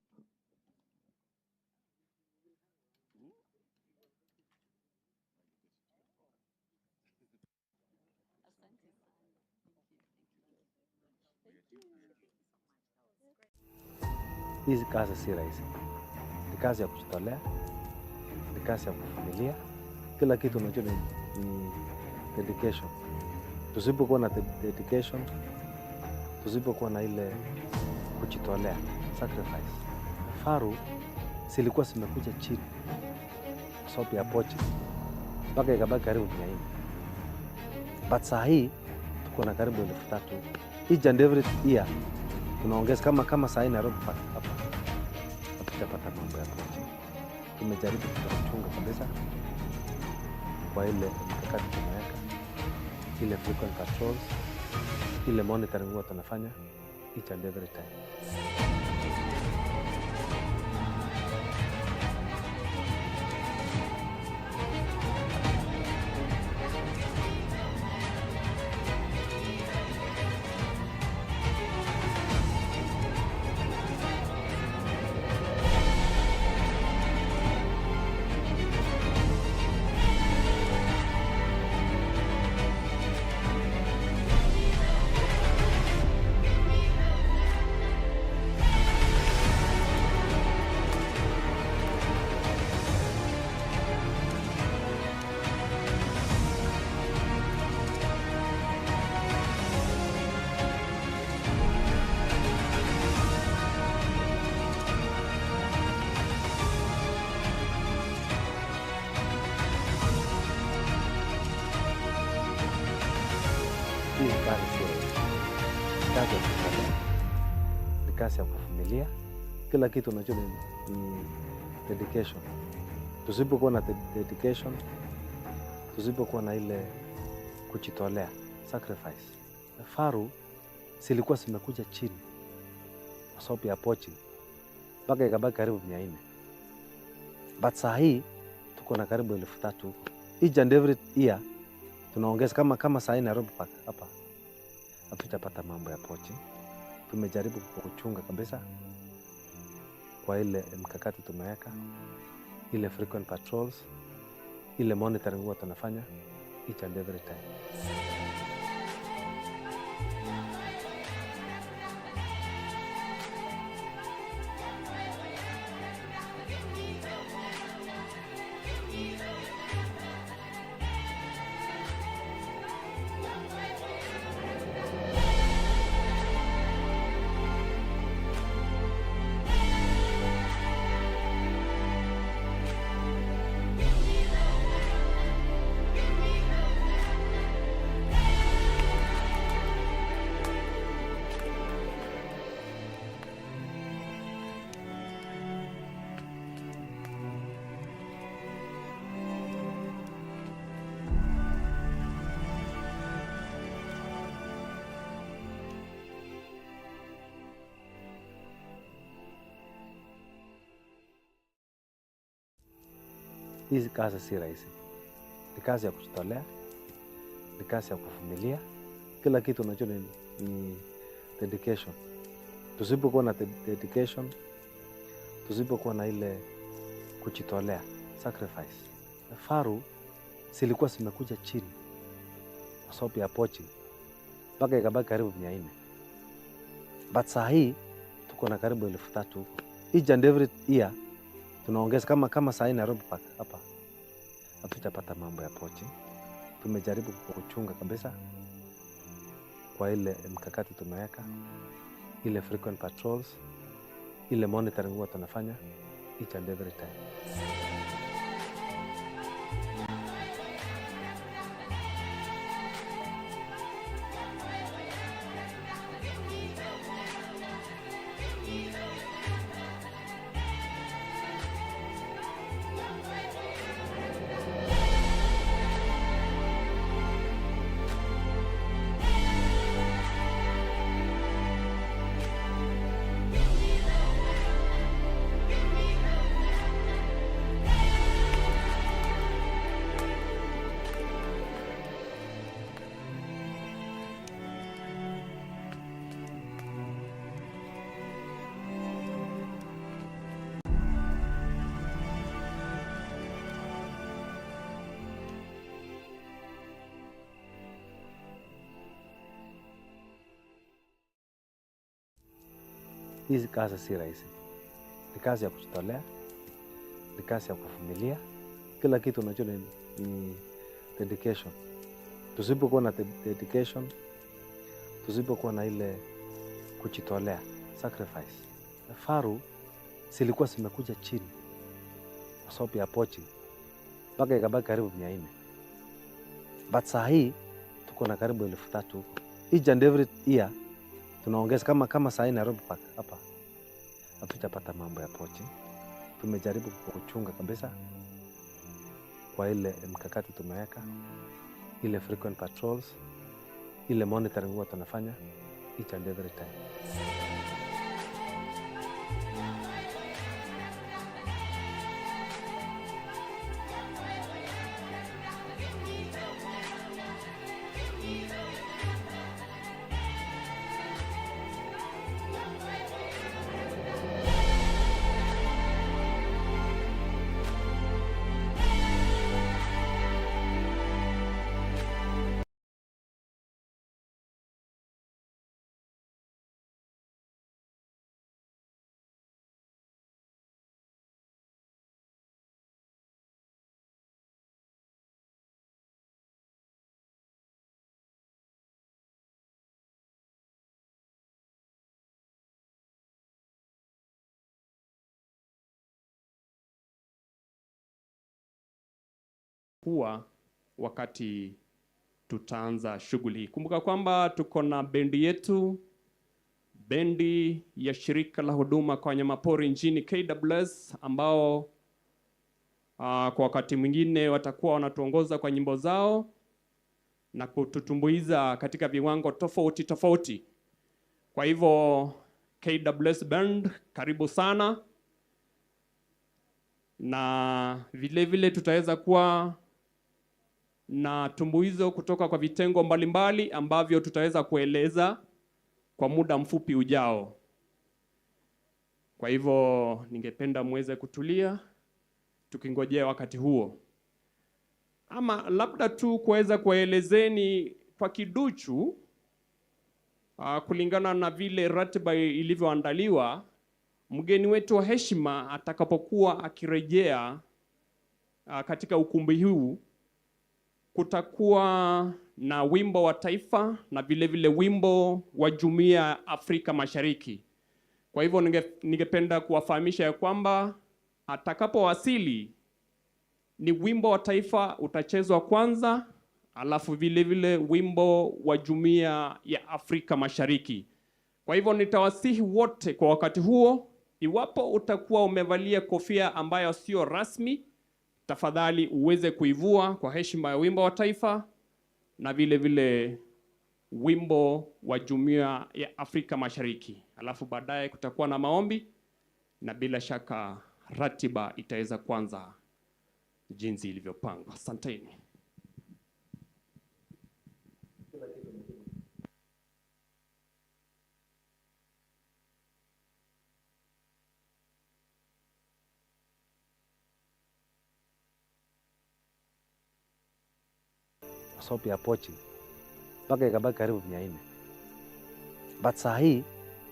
hizi kazi si rahisi, ni kazi ya kujitolea, ni kazi ya kuvumilia. Kila kitu unajua ni dedication. Tusipokuwa na dedication, tusipokuwa na ile kujitolea, sacrifice. Faru silikuwa zimekuja chini kwa sababu ya pochi mpaka ikabaki karibu 400. But saa hii tuko na karibu 3,000. Each and every year tunaongeza kama saa hii Nairobi hapa hatujapata mambo ya pochi. Tumejaribu kuchunga kabisa kwa ile mikakati tunaweka, ile frequent patrols, ile monitoring huwa tunafanya each and every time. Ni kazi ya kuvumilia. Kila kitu unajua ni dedication. Tusipokuwa na dedication, tusipokuwa na ile kujitolea, sacrifice. Faru silikuwa zimekuja chini kwa sababu ya pochi mpaka ikabaki karibu 400. But saa hii tuko na karibu 3,000 huko. Each and every year tunaongeza kama saa hii Nairobi Park hapa. Hatujapata mambo ya pochi. Tumejaribu kuchunga kabisa kwa ile mkakati tumeweka, ile frequent patrols, ile monitoring huwa tunafanya each and every time. Hizi kazi si rahisi. Ni kazi ya kujitolea, ni kazi ya kuvumilia. Kila kitu unajua ni dedication. Tusipokuwa na dedication, tusipokuwa na ile kujitolea, sacrifice. Faru zilikuwa zimekuja chini kwa sababu ya poaching mpaka ikabaki karibu 400. But saa hii tuko na karibu 3,000 huko. Each and every year tunaongeza kama saa hii Nairobi Park hapa. Hatujapata mambo ya poaching. Tumejaribu kuchunga kabisa kwa ile mkakati tumeweka, ile frequent patrols, ile monitoring huwa tunafanya each and every time. Hizi kazi si rahisi. Ni kazi ya kujitolea, ni kazi ya kuvumilia. Kila kitu unajua ni dedication. Tusipokuwa na dedication, tusipokuwa na ile kujitolea, sacrifice. Faru zilikuwa zimekuja chini kwa sababu ya poaching mpaka ikabaki karibu 400. But saa hii tuko na karibu 3,000 huko. Each and every year tunaongeza kama saa hii Nairobi Park hapa. Hatujapata mambo ya poaching. Tumejaribu kuchunga kabisa kwa ile mkakati tumeweka, ile frequent patrols, ile monitoring huwa tunafanya each and every time. kuwa wakati tutaanza shughuli hii. Kumbuka kwamba tuko na bendi yetu, bendi ya shirika la huduma kwa wanyamapori nchini KWS, ambao kwa wakati mwingine watakuwa wanatuongoza kwa nyimbo zao na kututumbuiza katika viwango tofauti tofauti. Kwa hivyo KWS Band, karibu sana. na vile vile tutaweza kuwa na tumbuizo kutoka kwa vitengo mbalimbali ambavyo tutaweza kueleza kwa muda mfupi ujao. Kwa hivyo ningependa muweze kutulia tukingojea wakati huo. Ama labda tu kuweza kuelezeni kwa kiduchu kulingana na vile ratiba ilivyoandaliwa, mgeni wetu wa heshima atakapokuwa akirejea katika ukumbi huu, kutakuwa na wimbo wa taifa na vile vile wimbo wa Jumuiya ya Afrika Mashariki. Kwa hivyo ningependa kuwafahamisha ya kwamba atakapowasili ni wimbo wa taifa utachezwa kwanza, alafu vile vile wimbo wa Jumuiya ya Afrika Mashariki. Kwa hivyo nitawasihi wote kwa wakati huo, iwapo utakuwa umevalia kofia ambayo sio rasmi, tafadhali uweze kuivua kwa heshima ya wimbo wa taifa na vile vile wimbo wa Jumuiya ya Afrika Mashariki. Alafu baadaye kutakuwa na maombi na bila shaka ratiba itaweza kuanza jinsi ilivyopangwa. Asanteni. Sopi ya pochi mpaka ikabaki karibu 400. But saa hii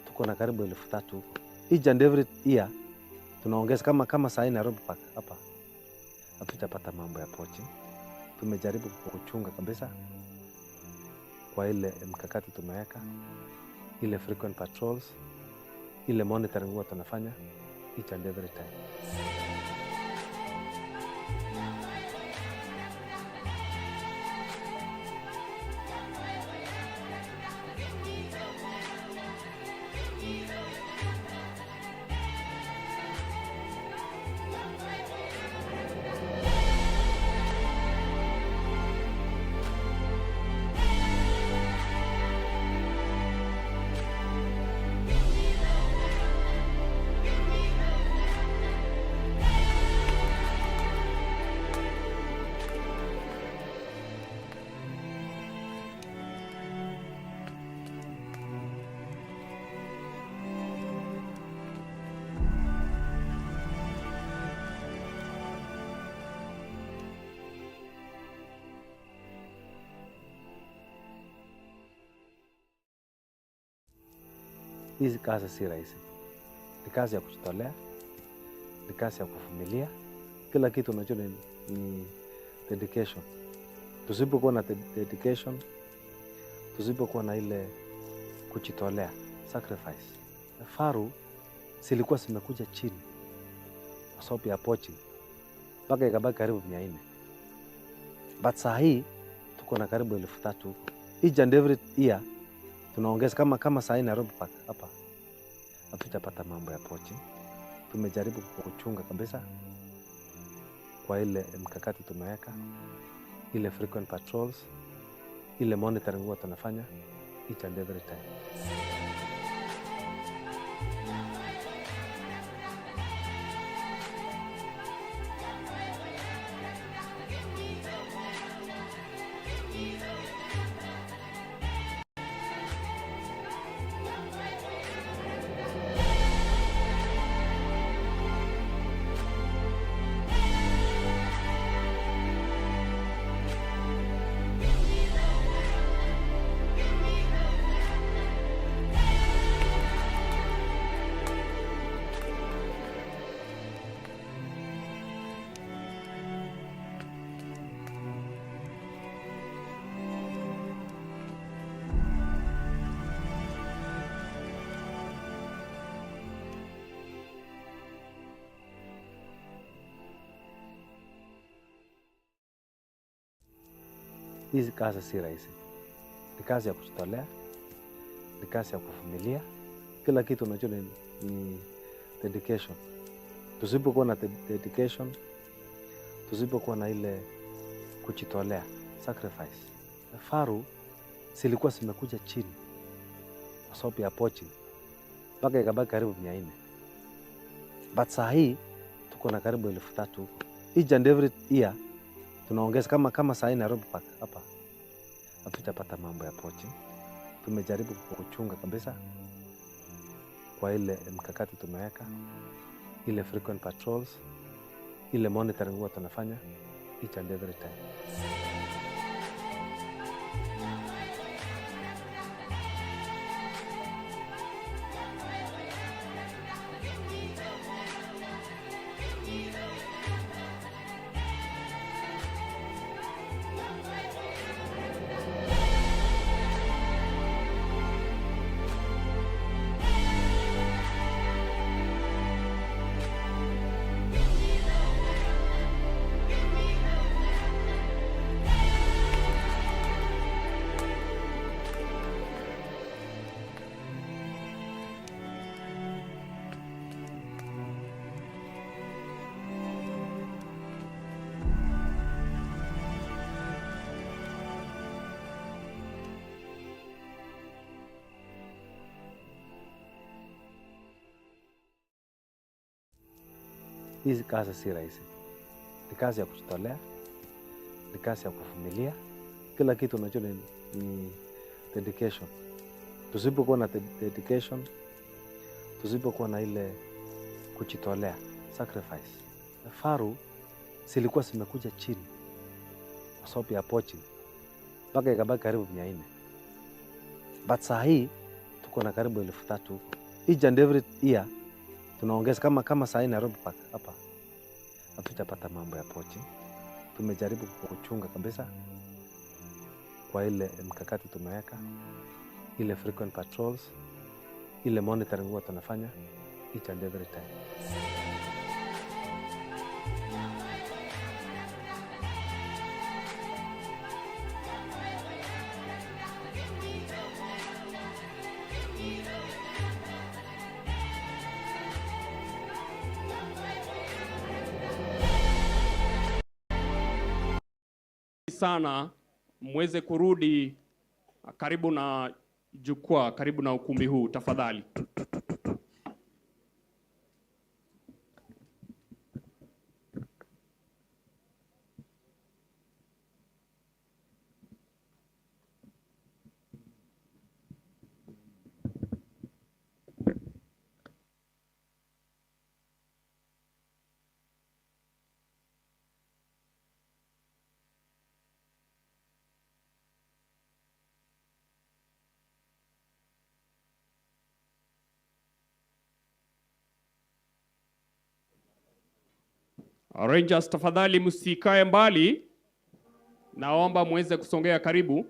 tuko na karibu 3000 huko. Each and every year tunaongeza kama saa hii Nairobi Park hapa. Hatujapata mambo ya pochi. Tumejaribu kuchunga kabisa kwa ile mkakati tumeweka, ile frequent patrols, ile monitoring huwa tunafanya each and every time. Hizi kazi si rahisi. Ni kazi ya kujitolea, ni kazi ya kuvumilia. Kila kitu unajua ni dedication. Tusipokuwa na dedication, tusipokuwa na ile kujitolea, sacrifice. Faru silikuwa zimekuja chini kwa sababu ya pochi mpaka ikabaki karibu 400. But saa hii tuko na karibu 3000 huko. Each and every year tunaongeza kama saa hii Nairobi Park hapa. Hatujapata mambo ya pochi. Tumejaribu kuchunga kabisa kwa ile mkakati tumeweka, ile frequent patrols, ile monitoring huwa tunafanya each and every time. Hizi kazi si rahisi. Ni kazi ya kujitolea, ni kazi ya kuvumilia. Kila kitu unajua ni dedication. Tusipokuwa na dedication, tusipokuwa na ile kujitolea, sacrifice. Faru silikuwa zimekuja chini kwa sababu ya pochi mpaka ikabaki karibu 400. But saa hii tuko na karibu 3,000 huko. Each and every year tunaongeza kama saa hii Nairobi Park hapa hatujapata mambo ya poaching. Tumejaribu kuchunga kabisa kwa ile mkakati tumeweka, ile frequent patrols, ile monitoring huwa tunafanya each and every time. Hizi kazi si rahisi, ni kazi ya kujitolea, ni kazi ya kuvumilia. Kila kitu unajua ni dedication. Tusipokuwa na dedication, tusipokuwa na ile kujitolea, sacrifice. Faru silikuwa zimekuja chini kwa sababu ya poaching mpaka ikabaki karibu 400. But saa hii tuko na karibu 3,000 huko. Each and every year tunaongeza kama saa hii Nairobi Park hapa hatujapata mambo ya poaching. Tumejaribu kuchunga kabisa kwa ile mkakati tumeweka, ile frequent patrols, ile monitoring huwa tunafanya each and every time. Sana muweze kurudi karibu na jukwaa, karibu na ukumbi huu tafadhali. Rangers tafadhali msikae mbali. Naomba muweze kusongea karibu.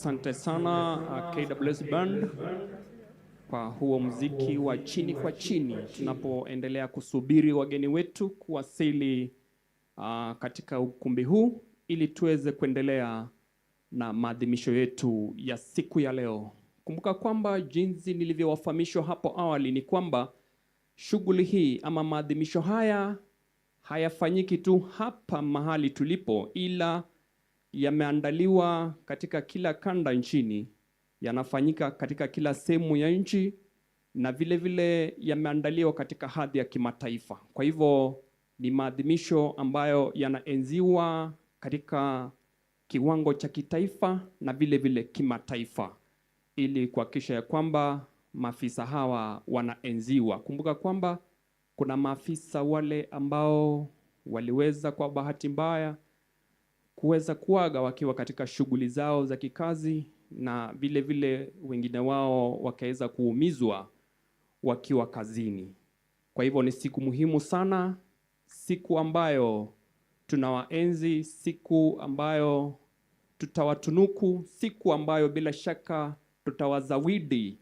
Asante sana KWS Band kwa huo muziki wa chini kwa chini, tunapoendelea kusubiri wageni wetu kuwasili katika ukumbi huu ili tuweze kuendelea na maadhimisho yetu ya siku ya leo. Kumbuka kwamba jinsi nilivyowafahamishwa hapo awali ni kwamba shughuli hii ama maadhimisho haya hayafanyiki tu hapa mahali tulipo, ila yameandaliwa katika kila kanda nchini, yanafanyika katika kila sehemu ya nchi, na vile vile yameandaliwa katika hadhi ya kimataifa. Kwa hivyo ni maadhimisho ambayo yanaenziwa katika kiwango cha kitaifa na vile vile kimataifa, ili kuhakikisha ya kwamba maafisa hawa wanaenziwa. Kumbuka kwamba kuna maafisa wale ambao waliweza kwa bahati mbaya kuweza kuaga wakiwa katika shughuli zao za kikazi, na vile vile wengine wao wakaweza kuumizwa wakiwa kazini. Kwa hivyo ni siku muhimu sana, siku ambayo tunawaenzi, siku ambayo tutawatunuku, siku ambayo bila shaka tutawazawidi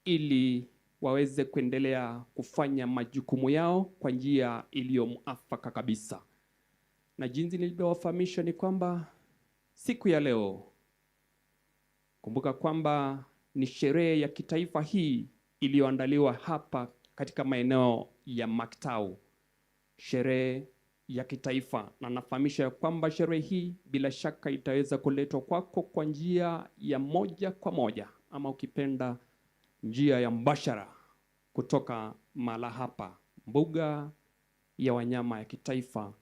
ili waweze kuendelea kufanya majukumu yao kwa njia iliyo muafaka kabisa. Na jinsi nilivyowafahamisha ni kwamba siku ya leo, kumbuka kwamba ni sherehe ya kitaifa hii iliyoandaliwa hapa katika maeneo ya Maktau, sherehe ya kitaifa, na nafahamisha kwamba sherehe hii bila shaka itaweza kuletwa kwako kwa njia ya moja kwa moja, ama ukipenda njia ya mbashara, kutoka mahala hapa mbuga ya wanyama ya kitaifa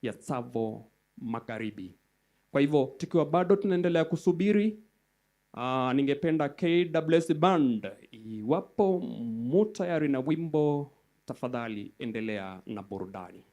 ya Tsavo Magharibi. Kwa hivyo tukiwa bado tunaendelea kusubiri, ningependa KWS Band, iwapo mu tayari na wimbo, tafadhali endelea na burudani.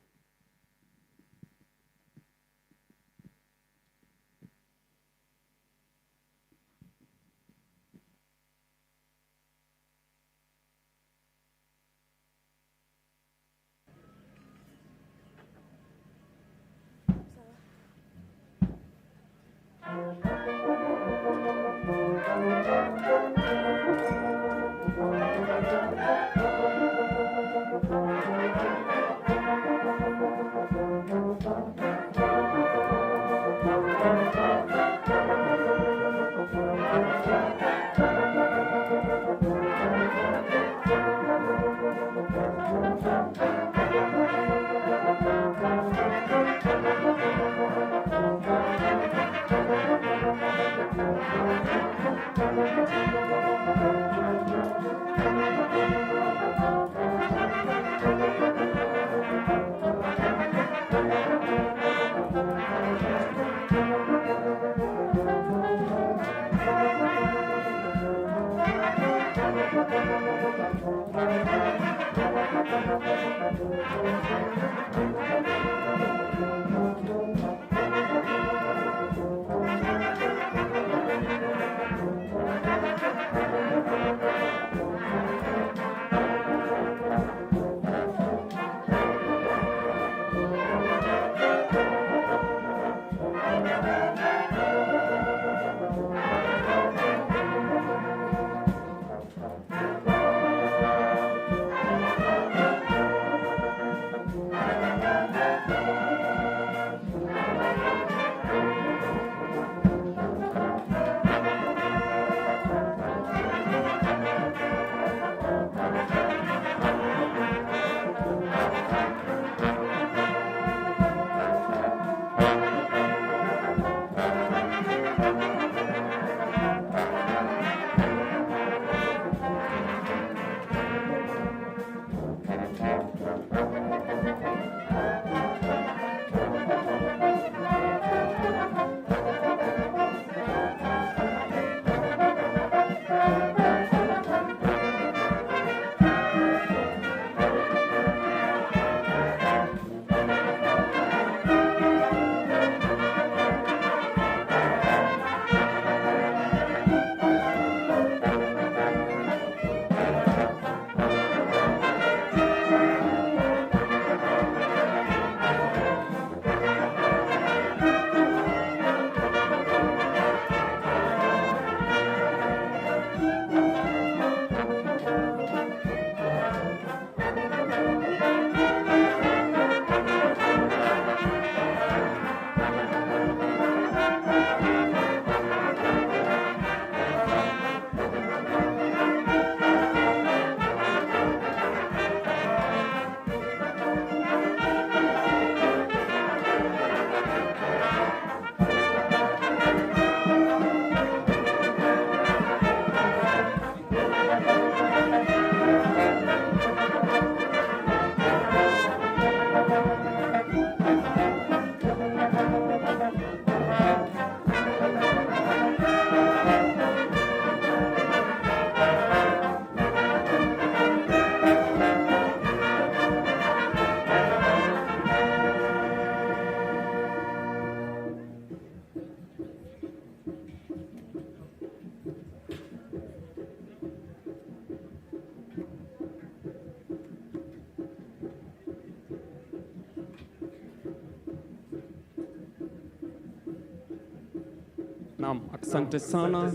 Naam, asante sana.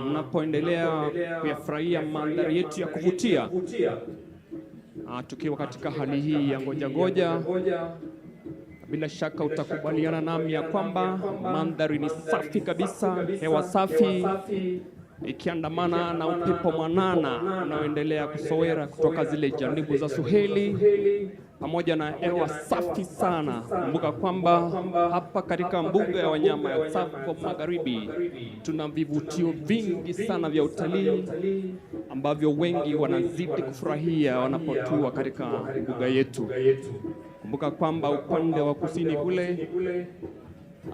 Mnapoendelea kuyafurahia mandhari yetu ya kuvutia, tukiwa katika hali hii ya ngoja ngoja, bila shaka utakubaliana nami ya kwamba mandhari ni safi kabisa, hewa safi ikiandamana na upepo mwanana unaoendelea kusowera kutoka zile janibu za Suheli, pamoja na hewa safi sana. Kumbuka kwamba hapa katika mbuga ya wanyama ya Tsavo Magharibi tuna vivutio vingi sana vya utalii ambavyo wengi wanazidi kufurahia wanapotua katika mbuga yetu. Kumbuka kwamba upande wa kusini kule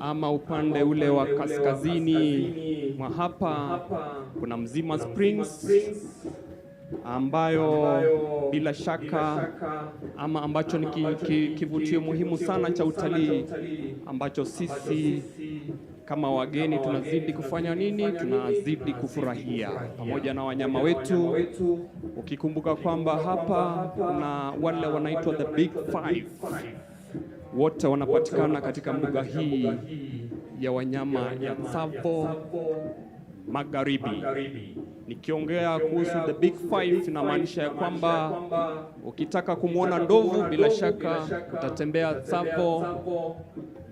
ama upande ule wa kaskazini mwa hapa kuna Mzima Springs ambayo bila shaka ama ambacho ni kivutio muhimu sana cha utalii ambacho sisi kama wageni tunazidi kufanya nini? Tunazidi kufurahia pamoja na wanyama wetu, ukikumbuka kwamba hapa kuna wale wanaitwa the big five. Wote wanapatikana katika mbuga hii ya wanyama ya Tsavo Magharibi. Nikiongea kuhusu the big five, inamaanisha ya kwamba ukitaka kumwona ndovu bila shaka utatembea Tsavo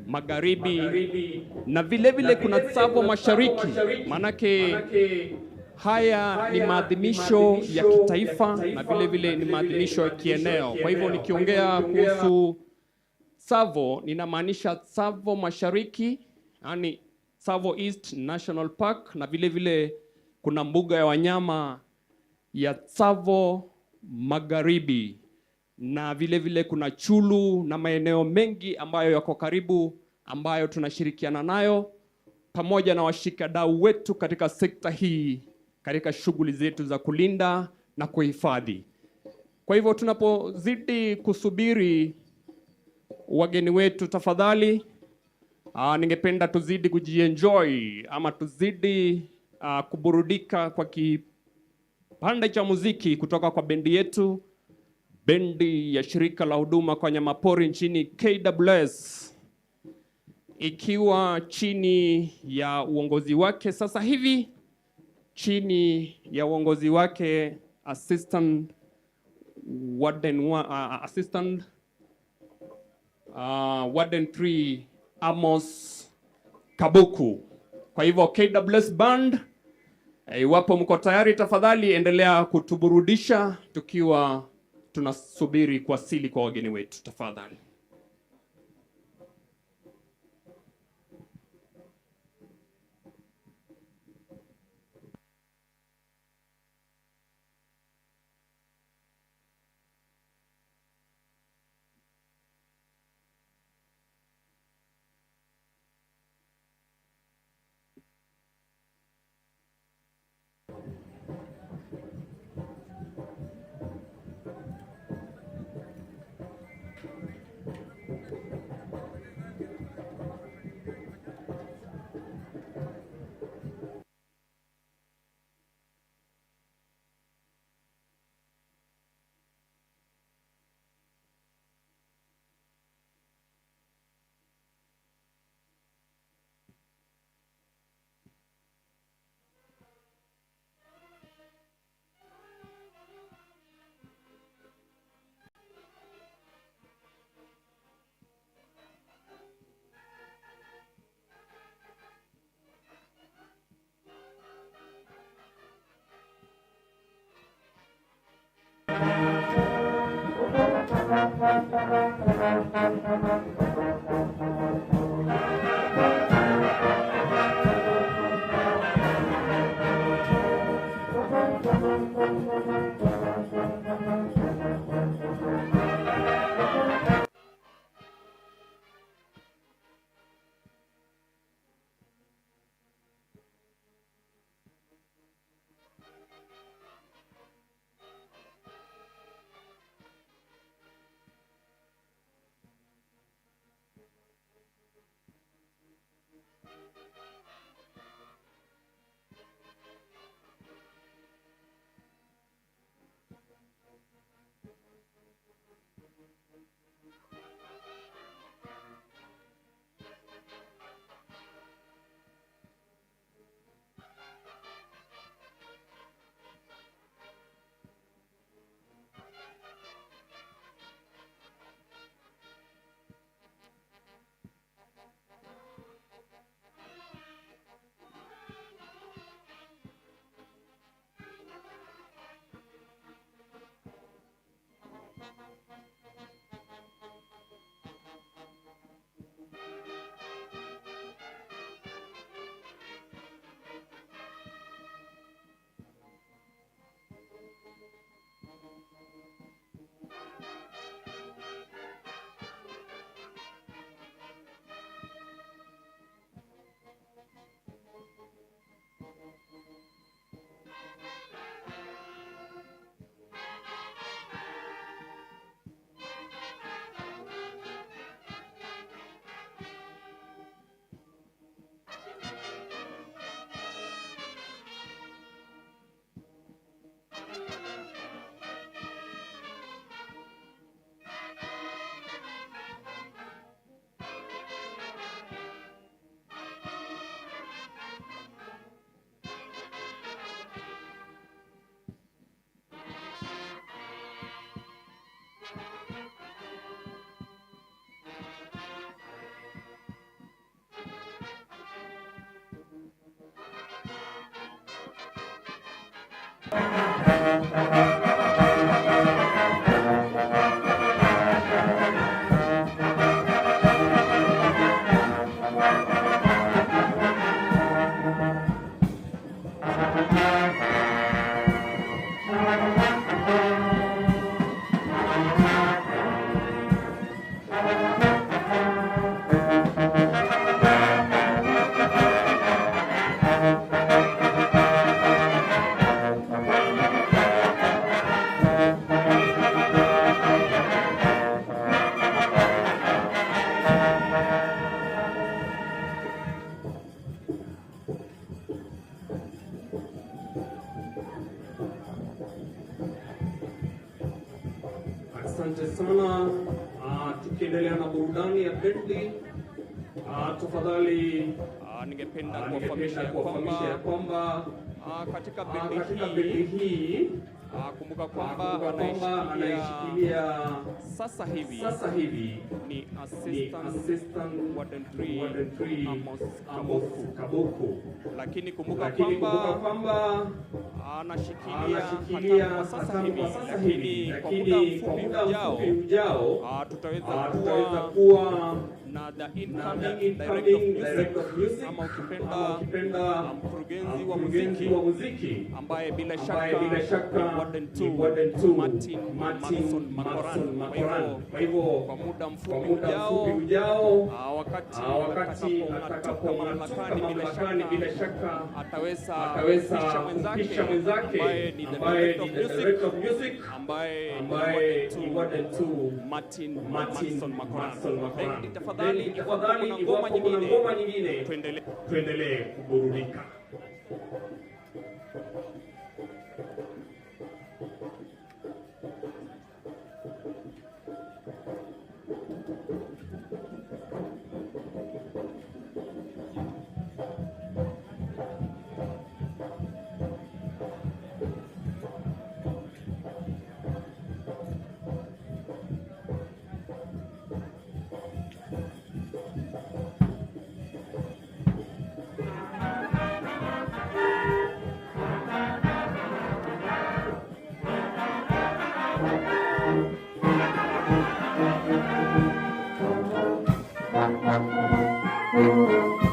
Magharibi, na vile vile kuna Tsavo Mashariki. Manake haya ni maadhimisho ya kitaifa na vile vile ni maadhimisho ya kieneo. Kwa hivyo nikiongea kuhusu Tsavo ninamaanisha Tsavo Mashariki, yani Tsavo East National Park, na vile vile kuna mbuga ya wanyama ya Tsavo Magharibi, na vile vile kuna Chulu na maeneo mengi ambayo yako karibu ambayo tunashirikiana nayo pamoja na washikadau wetu katika sekta hii katika shughuli zetu za kulinda na kuhifadhi. Kwa hivyo tunapozidi kusubiri wageni wetu, tafadhali ningependa tuzidi kujienjoy ama tuzidi kuburudika kwa kipande cha muziki kutoka kwa bendi yetu, bendi ya shirika la huduma kwa wanyamapori nchini KWS, ikiwa chini ya uongozi wake sasa hivi, chini ya uongozi wake Assistant Warden 3 Amos Kabuku. Kwa hivyo KWS Band, iwapo mko tayari, tafadhali endelea kutuburudisha tukiwa tunasubiri kuwasili kwa wageni wetu, tafadhali. Asante sana. Tukiendelea na burudani ya bendi, tafadhali ningependa kuwafahamisha ya kwamba katika bendi hii kumbuka kwamba anayeshikilia sasa hivi ni assistant warden 3 Amos Kabuku, lakini kumbuka kwamba anashikilia kwa sasa hivi, lakini kwa muda mfupi ujao tutaweza kuwa na the incoming director of music ama ukipenda mkurugenzi wa muziki ambaye bila shaka Warden 2 Martin Makoran. Kwa hivyo kwa muda mfupi ujao wakati atatoka mamlakani bila shaka ataweza kumpisha mwenzake ambaye ni the director of music ambaye ni Warden 2 Martin Makoran. Tafadhali kuna ngoma nyingine tuendelee kuburudika. Thank you.